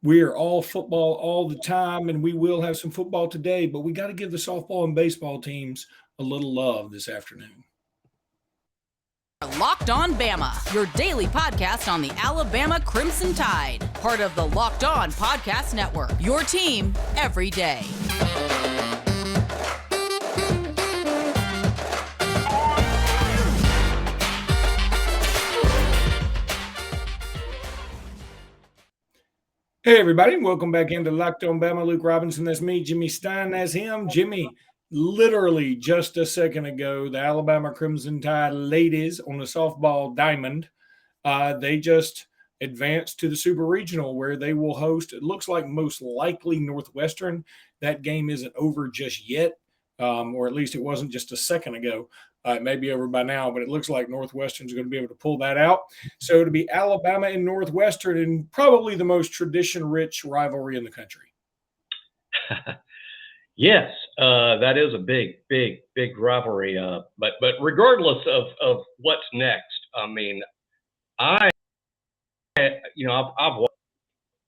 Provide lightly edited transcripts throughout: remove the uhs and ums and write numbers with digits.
We are all football all the time, and we will have some football today, but we got to give the softball and baseball teams a little love this afternoon. Locked On Bama, your daily podcast on the Alabama Crimson Tide. Part of the Locked On Podcast Network, your team every day. Hey, everybody, welcome back into Locked On Bama. Luke Robinson, that's me. Jimmy Stein, that's him. Jimmy, literally just a second ago, the Alabama Crimson Tide ladies on the softball diamond, they just advanced to the Super Regional where they will host, it looks like most likely Northwestern. That game isn't over just yet, or at least it wasn't just a second ago. It may be over by now, but it looks like Northwestern's going to be able to pull that out. So to be Alabama and Northwestern in probably the most tradition-rich rivalry in the country. Yes, that is a big rivalry. But regardless of what's next, I mean, I've watched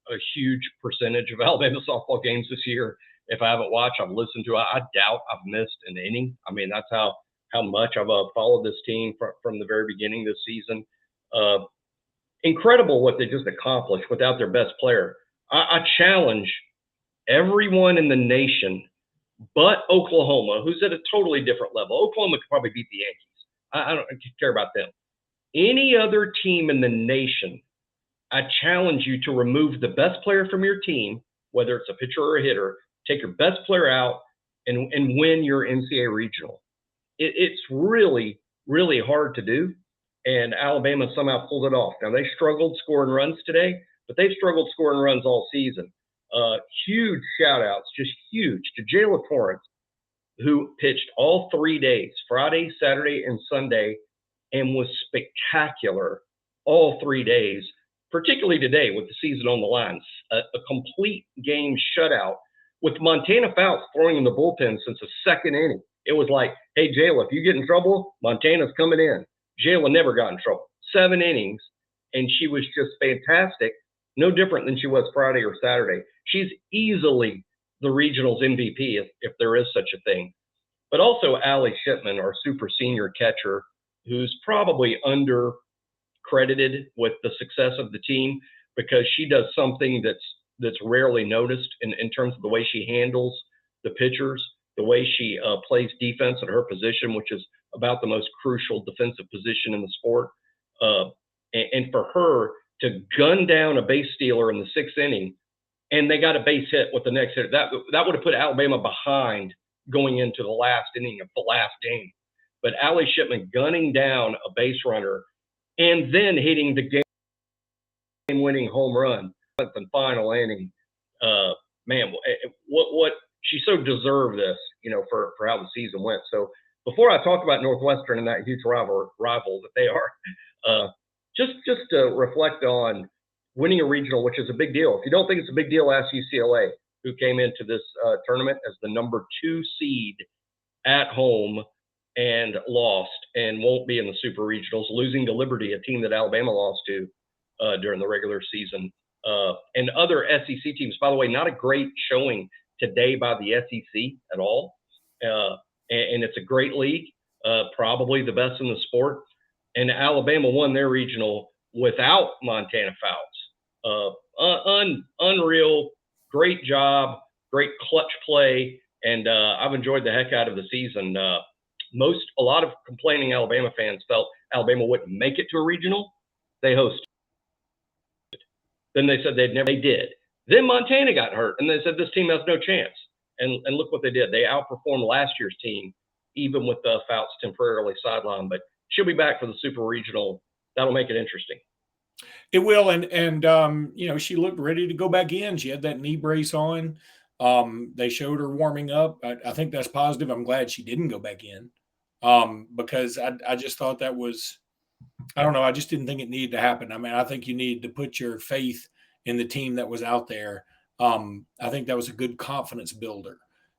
a huge percentage of Alabama softball games this year. If I haven't watched, I've listened to it. I doubt I've missed an inning. I mean, that's how much I've followed this team from the very beginning this season. Incredible what they just accomplished without their best player. I challenge everyone in the nation but Oklahoma, who's at a totally different level. Oklahoma could probably beat the Yankees. I don't care about them. Any other team in the nation, I challenge you to remove the best player from your team, whether it's a pitcher or a hitter, take your best player out and win your NCAA regional. It's really, really hard to do, and Alabama somehow pulled it off. Now, they struggled scoring runs today, but they've struggled scoring runs all season. Huge shout-outs, just huge, to Jayla Torrance, who pitched all 3 days, Friday, Saturday, and Sunday, and was spectacular all 3 days, particularly today with the season on the line. A complete game shutout with Montana Fouts throwing in the bullpen since the second inning. It was like, hey, Jayla, if you get in trouble, Montana's coming in. Jayla never got in trouble. 7 innings, and she was just fantastic, no different than she was Friday or Saturday. She's easily the regional's MVP, if there is such a thing. But also Allie Shipman, our super senior catcher, who's probably undercredited with the success of the team because she does something that's rarely noticed in terms of the way she handles the pitchers, the way she plays defense at her position, which is about the most crucial defensive position in the sport. And for her to gun down a base stealer in the 6th inning, and they got a base hit with the next hitter, that would have put Alabama behind going into the last inning of the last game. But Allie Shipman gunning down a base runner and then hitting the game-winning home run in the final inning. Man, what she so deserved this, for how the season went. So before I talk about Northwestern and that huge rival that they are, just to reflect on winning a regional, which is a big deal. If you don't think it's a big deal, ask UCLA, who came into this tournament as the number 2 seed at home and lost and won't be in the Super Regionals, losing to Liberty, a team that Alabama lost to during the regular season. And other SEC teams, by the way, not a great showing today by the SEC at all. And it's a great league, probably the best in the sport. And Alabama won their regional without Montana Fouts. Unreal, great job, great clutch play, and I've enjoyed the heck out of the season. A lot of complaining Alabama fans felt Alabama wouldn't make it to a regional. They hosted. Then they said they did. Then Montana got hurt, and they said this team has no chance. And look what they did. They outperformed last year's team, even with the Fouts temporarily sidelined. But she'll be back for the Super Regional. That'll make it interesting. It will, and she looked ready to go back in. She had that knee brace on. They showed her warming up. I think that's positive. I'm glad she didn't go back in because I just thought that was, I don't know, I just didn't think it needed to happen. I mean, I think you needed to put your faith in the team that was out there. I think that was a good confidence builder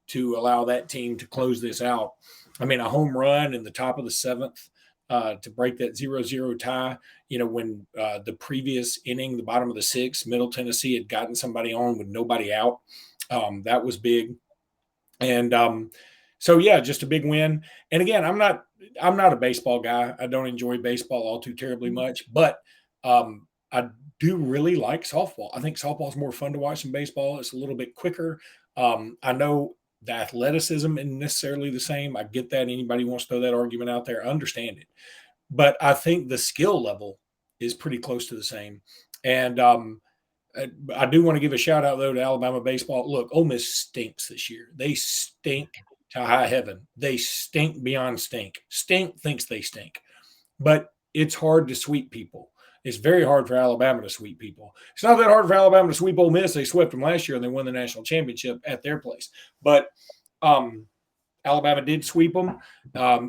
to allow that team to close this out. I mean, a home run in the top of the 7th to break that 0-0 tie. When the previous inning, the bottom of the sixth, Middle Tennessee had gotten somebody on with nobody out. That was big. And so, yeah, just a big win. And again, I'm not a baseball guy. I don't enjoy baseball all too terribly much, but I do really like softball. I think softball is more fun to watch than baseball. It's a little bit quicker. I know the athleticism isn't necessarily the same. I get that. Anybody wants to throw that argument out there, I understand it. But I think the skill level is pretty close to the same. And I do want to give a shout out, though, to Alabama baseball. Look, Ole Miss stinks this year. They stink to high heaven. They stink beyond stink. Stink thinks they stink. But it's hard to sweep people. It's very hard for Alabama to sweep people. It's not that hard for Alabama to sweep Ole Miss. They swept them last year and they won the national championship at their place. But Alabama did sweep them.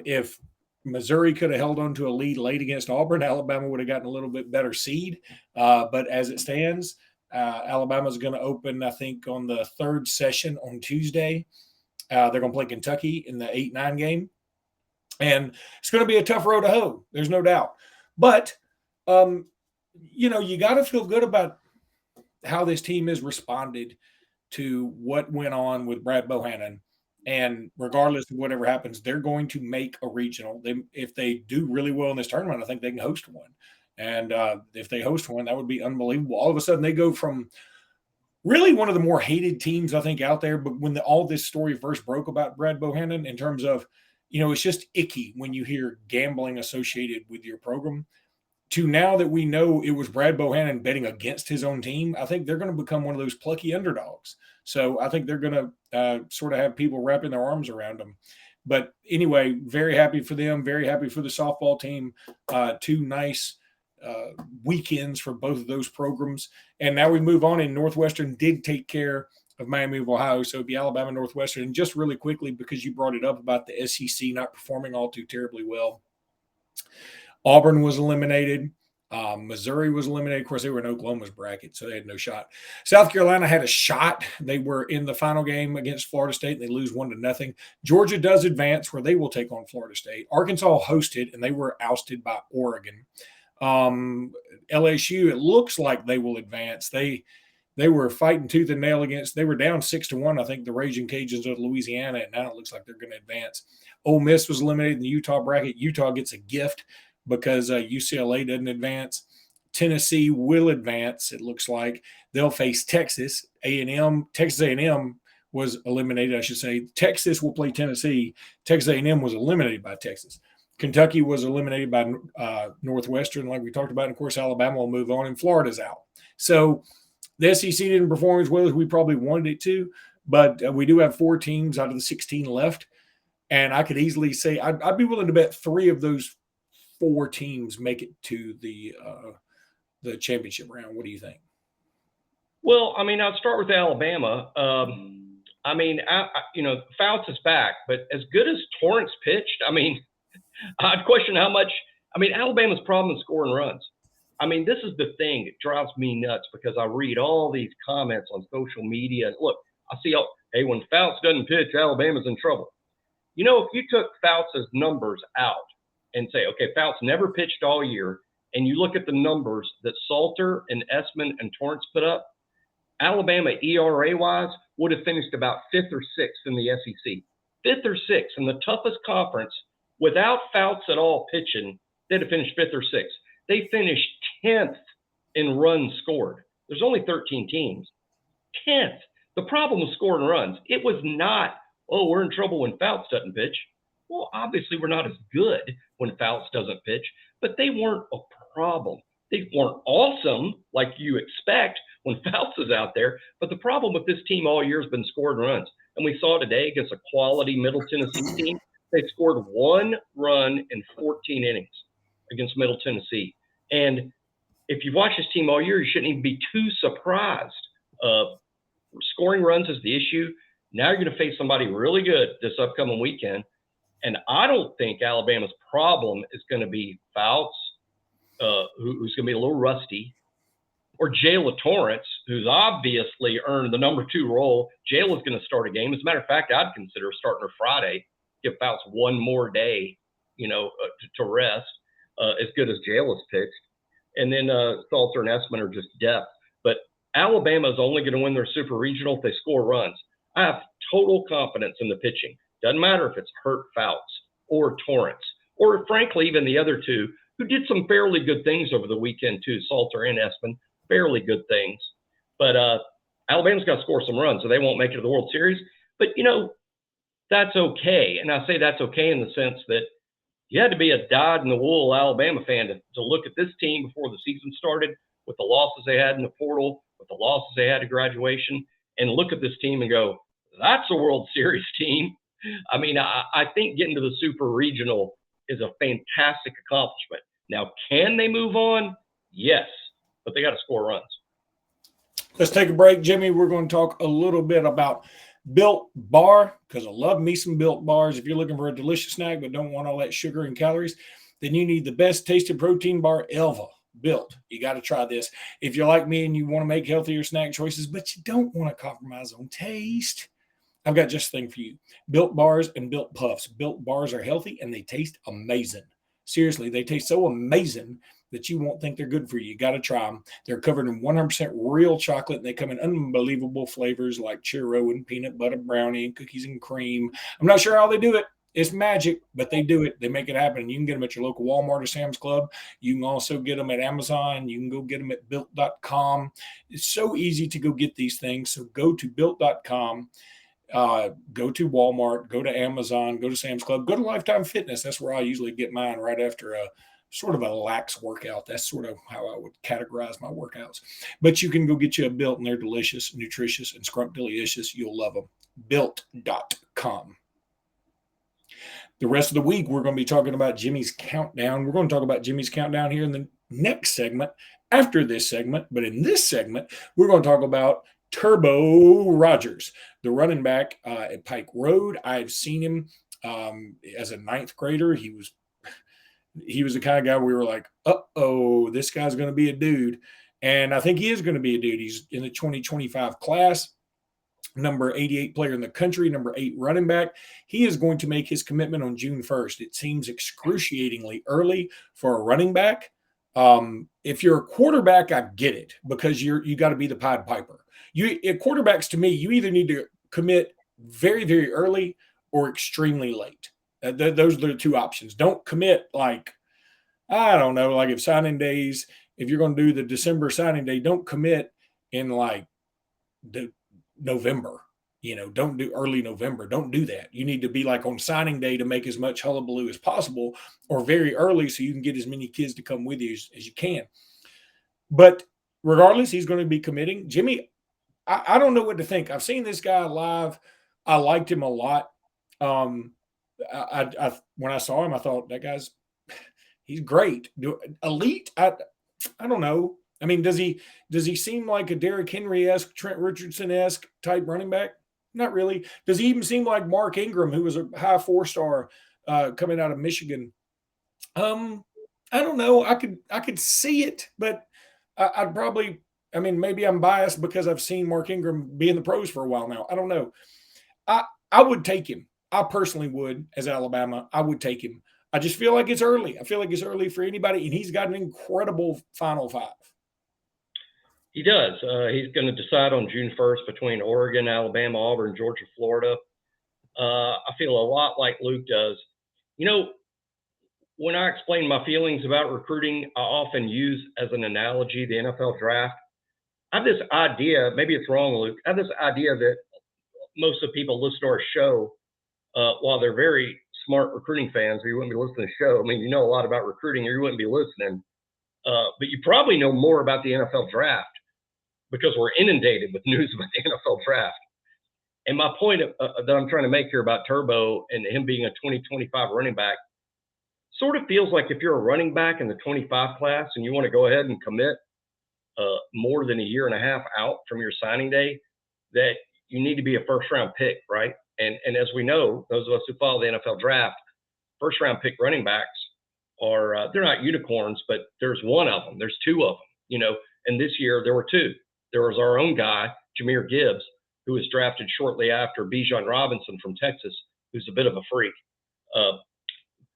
If Missouri could have held on to a lead late against Auburn, Alabama would have gotten a little bit better seed. But as it stands, Alabama's going to open, I think, on the third session on Tuesday. They're going to play Kentucky in the 8-9 game. And it's going to be a tough road to hoe. There's no doubt. But you got to feel good about how this team has responded to what went on with Brad Bohannon. And regardless of whatever happens, they're going to make a regional. If they do really well in this tournament, I think they can host one. And if they host one, that would be unbelievable. All of a sudden, they go from really one of the more hated teams, I think, out there. But when all this story first broke about Brad Bohannon, in terms of, it's just icky when you hear gambling associated with your program, to now that we know it was Brad Bohannon betting against his own team, I think they're going to become one of those plucky underdogs. So I think they're going to sort of have people wrapping their arms around them. But anyway, very happy for them, very happy for the softball team. Two nice weekends for both of those programs. And now we move on, and Northwestern did take care of Miami of Ohio. So it'd be Alabama, Northwestern. And just really quickly, because you brought it up about the SEC not performing all too terribly well, Auburn was eliminated. Missouri was eliminated. Of course, they were in Oklahoma's bracket, so they had no shot. South Carolina had a shot. They were in the final game against Florida State. They lose 1-0. Georgia does advance, where they will take on Florida State. Arkansas hosted, and they were ousted by Oregon. LSU, it looks like they will advance. They were fighting tooth and nail against. They were down 6-1, I think, the Raging Cajuns of Louisiana, and now it looks like they're going to advance. Ole Miss was eliminated in the Utah bracket. Utah gets a gift because UCLA doesn't advance. Tennessee will advance, it looks like. They'll face Texas. Texas A&M was eliminated, I should say. Texas will play Tennessee. Texas A&M was eliminated by Texas. Kentucky was eliminated by Northwestern, like we talked about. And, of course, Alabama will move on, and Florida's out. So the SEC didn't perform as well as we probably wanted it to, but we do have 4 teams out of the 16 left. And I could easily say I'd be willing to bet 3 of those 4 teams make it to the championship round. What do you think? Well, I mean, I'll start with Alabama. Fouts is back, but as good as Torrance pitched, I'd question how much. Alabama's problem is scoring runs. This is the thing that drives me nuts, because I read all these comments on social media. Look, I see, hey, when Fouts doesn't pitch, Alabama's in trouble. If you took Fouts' numbers out and say, okay, Fouts never pitched all year, and you look at the numbers that Salter and Essman and Torrance put up, Alabama ERA-wise would have finished about 5th or 6th in the SEC. 5th or 6th in the toughest conference without Fouts at all pitching, they'd have finished 5th or 6th. They finished 10th in runs scored. There's only 13 teams. 10th. The problem was scoring runs. It was not, we're in trouble when Fouts doesn't pitch. Well, obviously we're not as good when Fouts doesn't pitch, but they weren't a problem. They weren't awesome like you expect when Fouts is out there, but the problem with this team all year has been scoring runs. And we saw today against a quality Middle Tennessee team, they scored 1 run in 14 innings against Middle Tennessee. And if you've watched this team all year, you shouldn't even be too surprised. Scoring runs is the issue. Now you're going to face somebody really good this upcoming weekend. And I don't think Alabama's problem is going to be Fouts, who's going to be a little rusty, or Jayla Torrance, who's obviously earned the number 2 role. Jayla's going to start a game. As a matter of fact, I'd consider starting her Friday, give Fouts one more day, to rest, as good as Jale has pitched. And then Salter and Essman are just depth. But Alabama is only going to win their super regional if they score runs. I have total confidence in the pitching. Doesn't matter if it's Hurt Fouts or Torrance, or frankly, even the other two who did some fairly good things over the weekend too, Salter and Essman, fairly good things. But Alabama's got to score some runs, so they won't make it to the World Series. But, that's okay. And I say that's okay in the sense that you had to be a dyed-in-the-wool Alabama fan to look at this team before the season started, with the losses they had in the portal, with the losses they had at graduation, and look at this team and go, that's a World Series team. I mean, I think getting to the Super Regional is a fantastic accomplishment. Now, can they move on? Yes, but they got to score runs. Let's take a break, Jimmy. We're going to talk a little bit about Built Bar, because I love me some Built Bars. If you're looking for a delicious snack but don't want all that sugar and calories, then you need the best tasting protein bar ever. Built. You got to try this. If you're like me and you want to make healthier snack choices, but you don't want to compromise on taste, I've got just the thing for you. Built Bars and Built Puffs. Built Bars are healthy and they taste amazing. Seriously, they taste so amazing that you won't think they're good for you. You got to try them. They're covered in 100% real chocolate, and they come in unbelievable flavors like churro and peanut butter brownie and cookies and cream. I'm not sure how they do it. It's magic, but they do it. They make it happen. You can get them at your local Walmart or Sam's Club. You can also get them at Amazon. You can go get them at built.com. It's so easy to go get these things. So go to built.com. Go to Walmart, go to Amazon, go to Sam's Club, go to Lifetime Fitness. That's where I usually get mine right after a sort of a lax workout. That's sort of how I would categorize my workouts. But you can go get you a Built, and they're delicious, nutritious, and scrumptious. You'll love them. Built.com. The rest of the week, we're going to be talking about Jimmy's Countdown. We're going to talk about Jimmy's Countdown here in the next segment, after this segment. But in this segment, we're going to talk about Turbo Rogers, the running back at Pike Road. I've seen him as a ninth grader. He was the kind of guy we were like, uh-oh, this guy's going to be a dude. And I think he is going to be a dude. He's in the 2025 class, number 88 player in the country, number 8 running back. He is going to make his commitment on June 1st. It seems excruciatingly early for a running back. If you're a quarterback, I get it, because you got to be the Pied Piper. Quarterbacks, to me, you either need to commit very, very early or extremely late. Those are the two options. Don't commit like if signing days, if you're going to do the December signing day, don't commit in like November. Don't do early November. Don't do that. You need to be like on signing day to make as much hullabaloo as possible, or very early so you can get as many kids to come with you as you can. But regardless, he's going to be committing. Jimmy, I don't know what to think. I've seen this guy live. I liked him a lot. When I saw him, I thought he's great. Elite? I don't know. I mean, does he seem like a Derrick Henry-esque, Trent Richardson-esque type running back? Not really. Does he even seem like Mark Ingram, who was a high 4-star coming out of Michigan? I don't know. I could see it, but I'd probably. I mean, maybe I'm biased because I've seen Mark Ingram be in the pros for a while now. I don't know. I would take him. I personally would, as Alabama. I would take him. I just feel like it's early. I feel like it's early for anybody, and he's got an incredible Final Five. He does. He's going to decide on June 1st between Oregon, Alabama, Auburn, Georgia, Florida. I feel a lot like Luke does. When I explain my feelings about recruiting, I often use as an analogy the NFL draft. I have this idea, maybe it's wrong, Luke. I have this idea that most of the people listen to our show, while they're very smart recruiting fans, or you wouldn't be listening to the show. I mean, you know a lot about recruiting, or you wouldn't be listening. But you probably know more about the NFL draft because we're inundated with news about the NFL draft. And my point that I'm trying to make here about Turbo and him being a 2025 running back sort of feels like if you're a running back in the 25 class and you want to go ahead and commit more than a year and a half out from your signing day, that you need to be a first-round pick, right? And as we know, those of us who follow the NFL draft, first-round pick running backs are they're not unicorns, but there's one of them. There's two of them, and this year there were two. There was our own guy, Jahmyr Gibbs, who was drafted shortly after Bijan Robinson from Texas, who's a bit of a freak.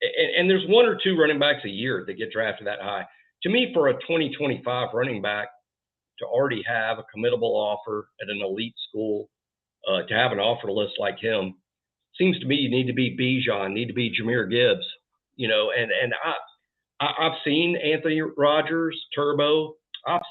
and there's one or two running backs a year that get drafted that high. To me, for a 2025 running back to already have a committable offer at an elite school, to have an offer list like him, seems to me you need to be Bijan, need to be Jahmyr Gibbs, and I've seen Anthony Rogers, Turbo. I've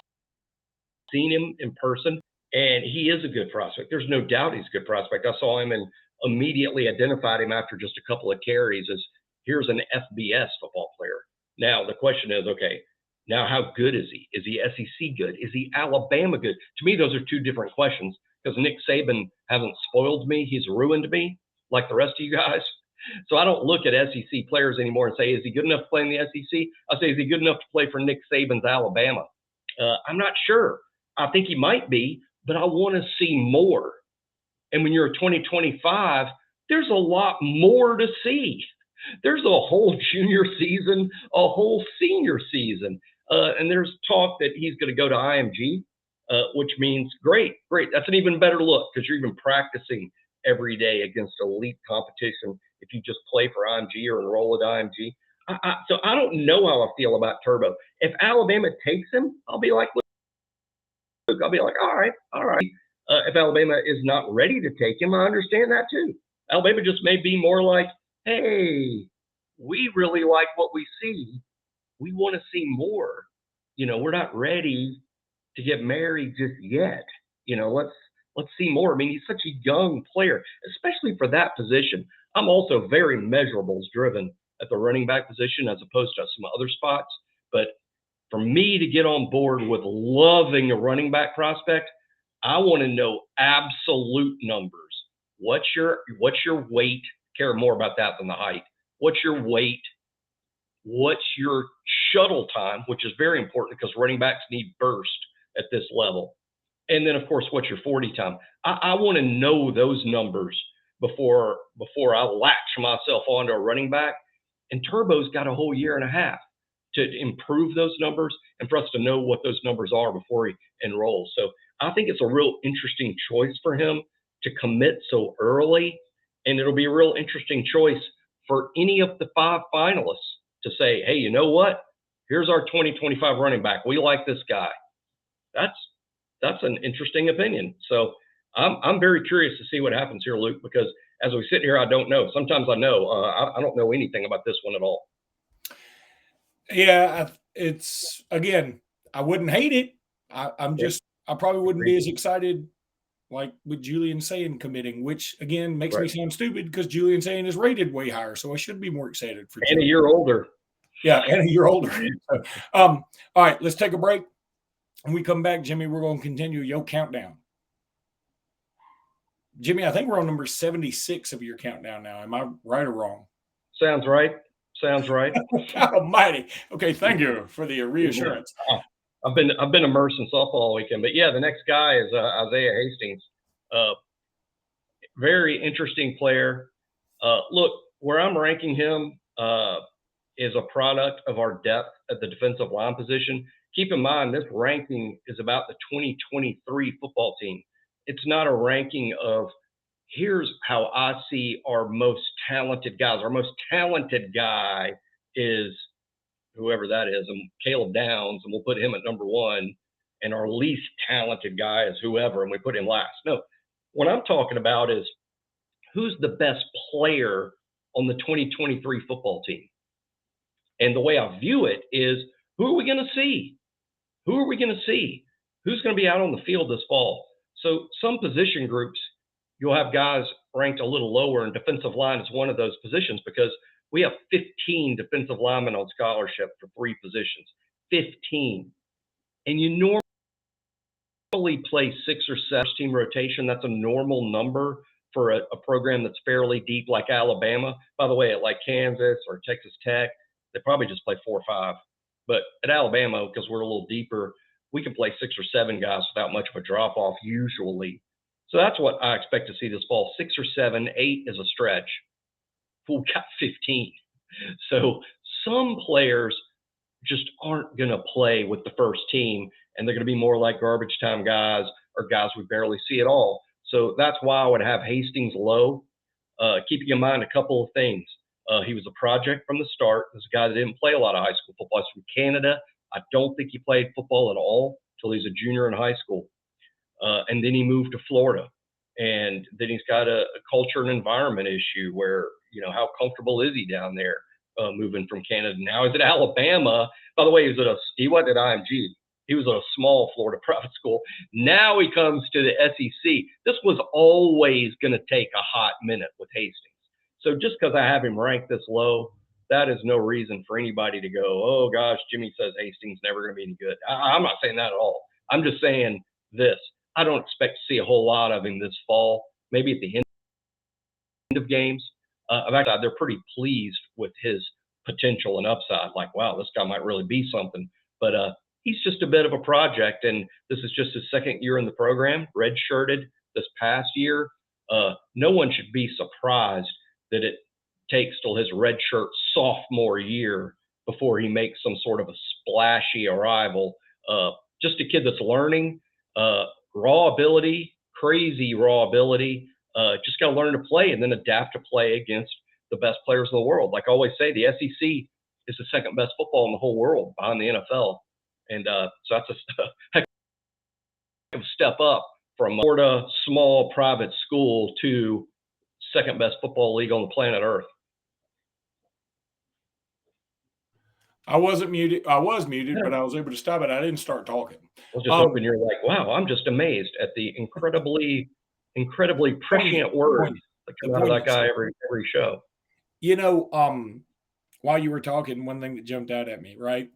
seen him in person, and he is a good prospect. There's no doubt he's a good prospect. I saw him and immediately identified him after just a couple of carries as here's an FBS football player. Now, the question is, okay, now how good is he? Is he SEC good? Is he Alabama good? To me, those are two different questions because Nick Saban hasn't spoiled me. He's ruined me like the rest of you guys. So I don't look at SEC players anymore and say, is he good enough to play in the SEC? I say, is he good enough to play for Nick Saban's Alabama? I'm not sure. I think he might be, but I want to see more. And when you're a 2025, there's a lot more to see. There's a whole junior season, a whole senior season. And there's talk that he's going to go to IMG, which means great. That's an even better look because you're even practicing every day against elite competition if you just play for IMG or enroll at IMG. So I don't know how I feel about Turbo. If Alabama takes him, I'll be like, look, I'll be like, all right. If Alabama is not ready to take him, I understand that too. Alabama just may be more like, hey, we really like what we see. We want to see more. We're not ready to get married just yet. Let's see more. I mean, he's such a young player, especially for that position. I'm also very measurables driven at the running back position as opposed to some other spots. But for me to get on board with loving a running back prospect, I want to know absolute numbers. What's your weight? Care more about that than the height. What's your weight? What's your shuttle time, which is very important because running backs need burst at this level. And then, of course, what's your 40 time? I want to know those numbers before I latch myself onto a running back. And Turbo's got a whole year and a half to improve those numbers and for us to know what those numbers are before he enrolls. So I think it's a real interesting choice for him to commit so early. And it'll be a real interesting choice for any of the 5 finalists to say, hey, you know what? Here's our 2025 running back. We like this guy. That's an interesting opinion. So I'm very curious to see what happens here, Luke, because as we sit here, I don't know. Sometimes I know. I don't know anything about this one at all. Yeah, it's, again, I wouldn't hate it. I probably wouldn't be as excited like with Julian Sayin committing, which again makes me sound stupid because Julian Sayin is rated way higher, so I should be more excited for. And a year older. Yeah, and a year older. All right, let's take a break. When we come back, Jimmy, we're going to continue your countdown. Jimmy, I think we're on number 76 of your countdown now. Am I right or wrong? Sounds right. God almighty. Okay, thank you for the reassurance. I've been immersed in softball all weekend, but yeah, the next guy is Isaiah Hastings. Very interesting player. Look, where I'm ranking him is a product of our depth at the defensive line position. Keep in mind, this ranking is about the 2023 football team. It's not a ranking of here's how I see our most talented guys. Our most talented guy is whoever that is, and Caleb Downs, and we'll put him at number 1. And our least talented guy is whoever, and we put him last. No, what I'm talking about is who's the best player on the 2023 football team. And the way I view it is, who are we going to see? Who are we going to see? Who's going to be out on the field this fall? So some position groups, you'll have guys ranked a little lower, and defensive line is one of those positions because we have 15 defensive linemen on scholarship for 3 positions. 15. And you normally play 6 or 7 team rotation. That's a normal number for a program that's fairly deep like Alabama. By the way, at like Kansas or Texas Tech, they probably just play 4 or 5. But at Alabama, because we're a little deeper, we can play 6 or 7 guys without much of a drop-off usually. So that's what I expect to see this fall. 6 or 7, 8 is a stretch. We got 15. So some players just aren't going to play with the first team, and they're going to be more like garbage time guys or guys we barely see at all. So that's why I would have Hastings low. Keeping in mind a couple of things. He was a project from the start. This is a guy that didn't play a lot of high school football. He's from Canada. I don't think he played football at all until he's a junior in high school. And then he moved to Florida. And then he's got a culture and environment issue where, how comfortable is he down there moving from Canada? Now he's at Alabama. By the way, he wasn't at IMG. He was at a small Florida private school. Now he comes to the SEC. This was always going to take a hot minute with Hastings. So just because I have him ranked this low, that is no reason for anybody to go, oh, gosh, Jimmy says Hastings never going to be any good. I'm not saying that at all. I'm just saying this. I don't expect to see a whole lot of him this fall, maybe at the end of games. Actually, they're pretty pleased with his potential and upside. Like, wow, this guy might really be something. But he's just a bit of a project, and this is just his second year in the program, redshirted this past year. No one should be surprised that it takes till his redshirt sophomore year before he makes some sort of a splashy arrival. Just a kid that's learning, raw ability, crazy raw ability. Just got to learn to play and then adapt to play against the best players in the world. Like I always say, the SEC is the second best football in the whole world behind the NFL. And so that's a heck of a step up from Florida small private school to second best football league on the planet Earth. I wasn't muted. I was muted, but I was able to stop it. I didn't start talking. I was just hoping you're like, wow, I'm just amazed at the incredibly prescient words that come out of that guy every show. While you were talking, one thing that jumped out at me, right?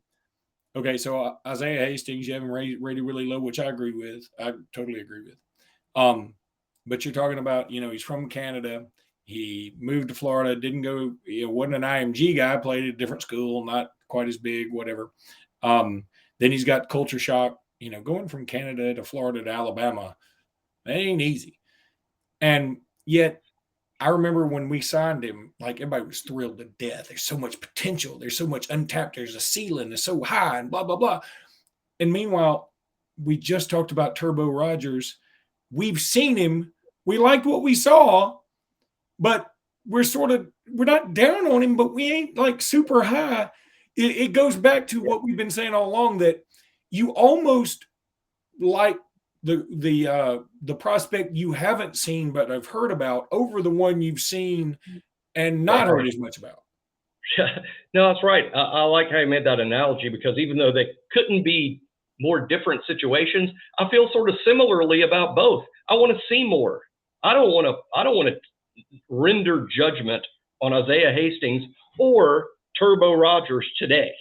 Okay, so Isaiah Hastings, you have him rated really low, which I agree with. I totally agree with. But you're talking about, he's from Canada. He moved to Florida, didn't go, wasn't an IMG guy, played at a different school, not quite as big, whatever. Then he's got culture shock, going from Canada to Florida to Alabama. That ain't easy. And yet, I remember when we signed him, like everybody was thrilled to death. There's so much potential. There's so much untapped. There's a ceiling. It's so high and blah, blah, blah. And meanwhile, we just talked about Turbo Rogers. We've seen him. We liked what we saw, but we're not down on him, but we ain't like super high. It goes back to what we've been saying all along, that you almost like the prospect you haven't seen but have heard about over the one you've seen and not heard as much about. Yeah, no, that's right. I like how you made that analogy, because even though they couldn't be more different situations, I feel sort of similarly about both. I want to see more. I don't want to render judgment on Isaiah Hastings or Turbo Rogers today.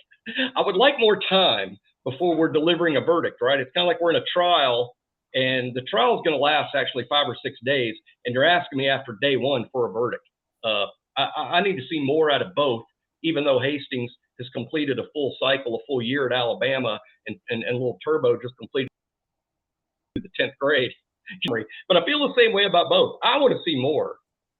I would like more time before we're delivering a verdict, right? It's kind of like we're in a trial, and the trial is going to last actually 5 or 6 days, and you're asking me after day one for a verdict. I need to see more out of both, even though Hastings has completed a full cycle, a full year at Alabama, and little Turbo just completed the 10th grade. But I feel the same way about both. I want to see more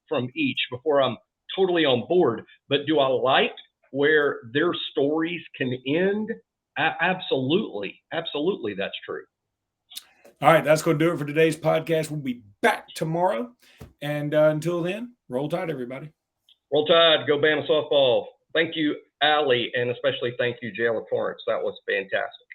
from each before I'm totally on board. But do I like where their stories can end? Absolutely. Absolutely, that's true. All right, that's going to do it for today's podcast. We'll be back tomorrow. And until then, roll tide, everybody. Roll tide, go Bama softball. Thank you, Allie, and especially thank you, Jalen Torrance. That was fantastic.